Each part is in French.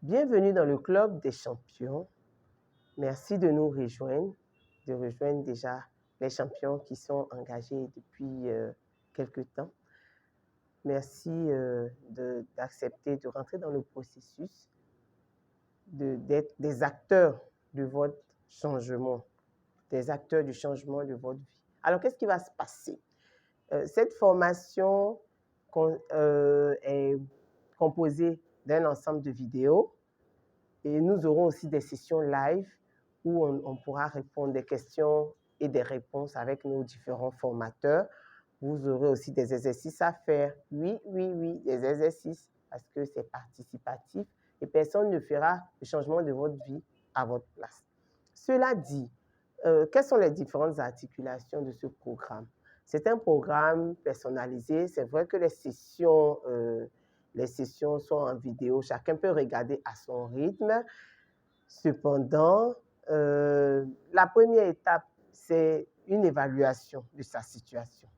Bienvenue dans le Club des champions. Merci de nous rejoindre, déjà les champions qui sont engagés depuis quelque temps. Merci d'accepter de rentrer dans le processus, d'être des acteurs de votre changement, des acteurs du changement de votre vie. Alors, qu'est-ce qui va se passer? Cette formation est composée d'un ensemble de vidéos et nous aurons aussi des sessions live où on pourra répondre des questions et des réponses avec nos différents formateurs. Vous aurez aussi des exercices à faire. Oui, des exercices parce que c'est participatif et personne ne fera le changement de votre vie à votre place. Cela dit, quelles sont les différentes articulations de ce programme? C'est un programme personnalisé. C'est vrai que les sessions sont en vidéo. Chacun peut regarder à son rythme. Cependant, la première étape, c'est une évaluation de sa situation.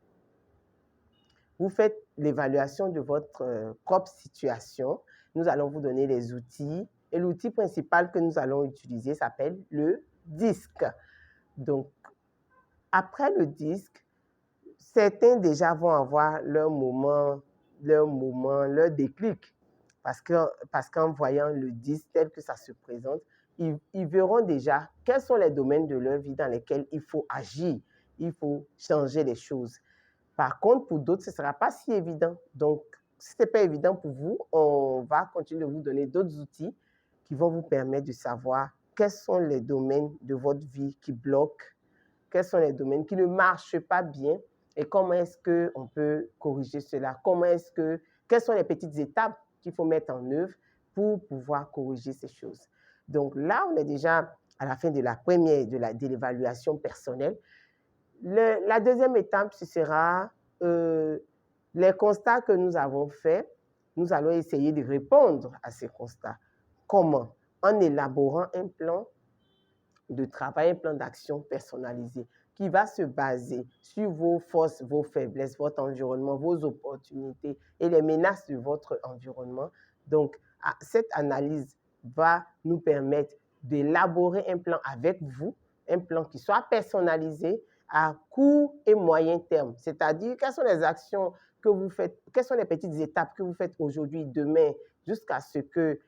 Vous faites l'évaluation de votre propre situation. Nous allons vous donner les outils. Et l'outil principal que nous allons utiliser s'appelle le DISC. Donc, après le DISC, certains déjà vont avoir leur déclic. Parce qu'en voyant le DISC tel que ça se présente, ils verront déjà quels sont les domaines de leur vie dans lesquels il faut agir, il faut changer les choses. Par contre, pour d'autres, ce ne sera pas si évident. Donc, si ce n'est pas évident pour vous, on va continuer de vous donner d'autres outils qui vont vous permettre de savoir quels sont les domaines de votre vie qui bloquent, quels sont les domaines qui ne marchent pas bien et comment est-ce qu'on peut corriger cela, quelles sont les petites étapes qu'il faut mettre en œuvre pour pouvoir corriger ces choses. Donc là, on est déjà à la fin de la première, de l'évaluation personnelle. La deuxième étape, ce sera les constats que nous avons faits. Nous allons essayer de répondre à ces constats. Comment? En élaborant un plan de travail, un plan d'action personnalisé qui va se baser sur vos forces, vos faiblesses, votre environnement, vos opportunités et les menaces de votre environnement. Donc, cette analyse va nous permettre d'élaborer un plan avec vous, un plan qui soit personnalisé à court et moyen terme. C'est-à-dire, quelles sont les actions que vous faites, quelles sont les petites étapes que vous faites aujourd'hui, demain, jusqu'à ce que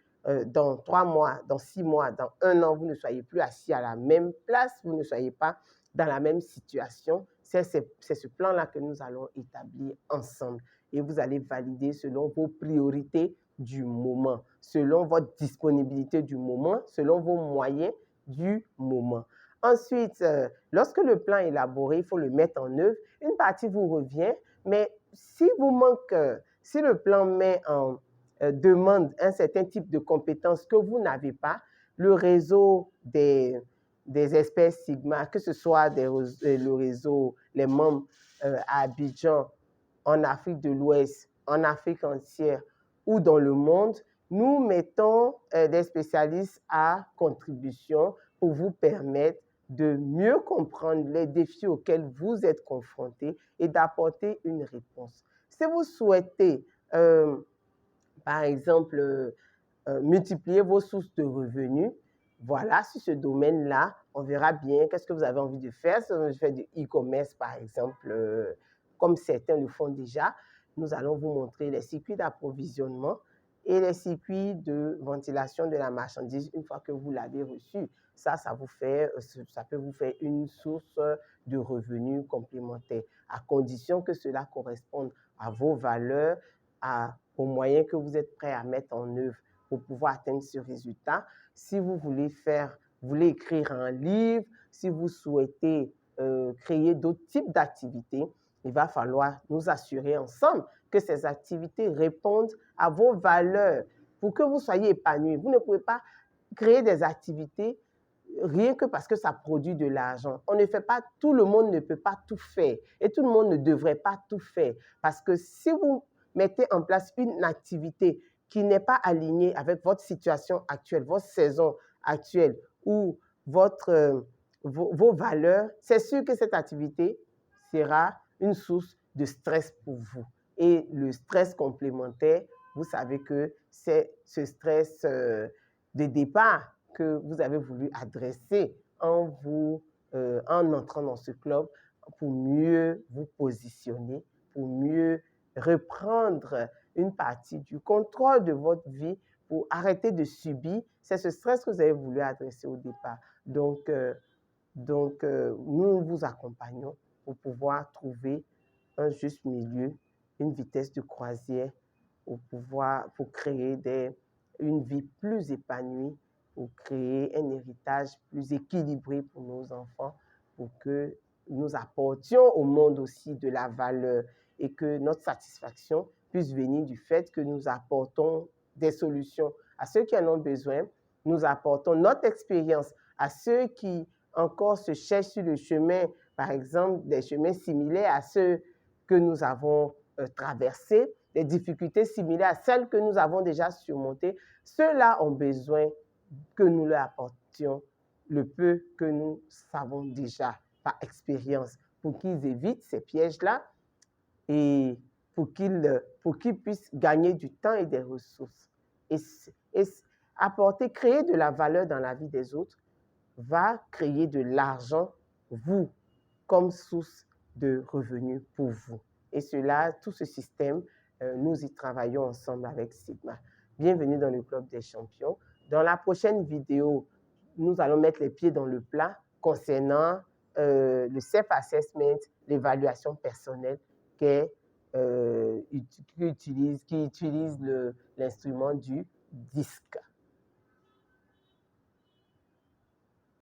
dans 3 mois, dans 6 mois, dans 1 an, vous ne soyez plus assis à la même place, vous ne soyez pas dans la même situation. C'est ce plan-là que nous allons établir ensemble. Et vous allez valider selon vos priorités du moment, selon votre disponibilité du moment, selon vos moyens du moment. Ensuite, lorsque le plan est élaboré, il faut le mettre en œuvre. Une partie vous revient, mais si le plan met en demande un certain type de compétences que vous n'avez pas, le réseau des experts Sigma, que ce soit le réseau, les membres à Abidjan, en Afrique de l'Ouest, en Afrique entière ou dans le monde, nous mettons des spécialistes à contribution pour vous permettre de mieux comprendre les défis auxquels vous êtes confrontés et d'apporter une réponse. Si vous souhaitez par exemple, multiplier vos sources de revenus. Voilà, sur ce domaine-là, on verra bien qu'est-ce que vous avez envie de faire. Si vous avez envie de faire du e-commerce, par exemple, comme certains le font déjà, nous allons vous montrer les circuits d'approvisionnement et les circuits de ventilation de la marchandise une fois que vous l'avez reçu. Ça peut vous faire une source de revenus complémentaire, à condition que cela corresponde à vos valeurs, aux moyens que vous êtes prêts à mettre en œuvre pour pouvoir atteindre ce résultat. Si vous voulez écrire un livre, si vous souhaitez créer d'autres types d'activités, il va falloir nous assurer ensemble que ces activités répondent à vos valeurs pour que vous soyez épanouis. Vous ne pouvez pas créer des activités rien que parce que ça produit de l'argent. Tout le monde ne peut pas tout faire et tout le monde ne devrait pas tout faire parce que si vous mettez en place une activité qui n'est pas alignée avec votre situation actuelle, votre saison actuelle ou vos valeurs, c'est sûr que cette activité sera une source de stress pour vous. Et le stress complémentaire, vous savez que c'est ce stress de départ que vous avez voulu adresser en entrant dans ce club pour mieux vous positionner, pour mieux reprendre une partie du contrôle de votre vie, pour arrêter de subir. C'est ce stress que vous avez voulu adresser au départ. Donc, nous vous accompagnons pour pouvoir trouver un juste milieu, une vitesse de croisière pour créer une vie plus épanouie, pour créer un héritage plus équilibré pour nos enfants, pour que nous apportions au monde aussi de la valeur et que notre satisfaction puisse venir du fait que nous apportons des solutions à ceux qui en ont besoin, nous apportons notre expérience à ceux qui encore se cherchent sur le chemin, par exemple, des chemins similaires à ceux que nous avons traversés, des difficultés similaires à celles que nous avons déjà surmontées. Ceux-là ont besoin que nous leur apportions le peu que nous savons déjà par expérience pour qu'ils évitent ces pièges-là et pour qu'ils puissent gagner du temps et des ressources. Et créer de la valeur dans la vie des autres va créer de l'argent, vous, comme source de revenus pour vous. Et cela, tout ce système, nous y travaillons ensemble avec Sigma. Bienvenue dans le Club des champions. Dans la prochaine vidéo, nous allons mettre les pieds dans le plat concernant le self-assessment, l'évaluation personnelle qui utilise l'instrument du DISC.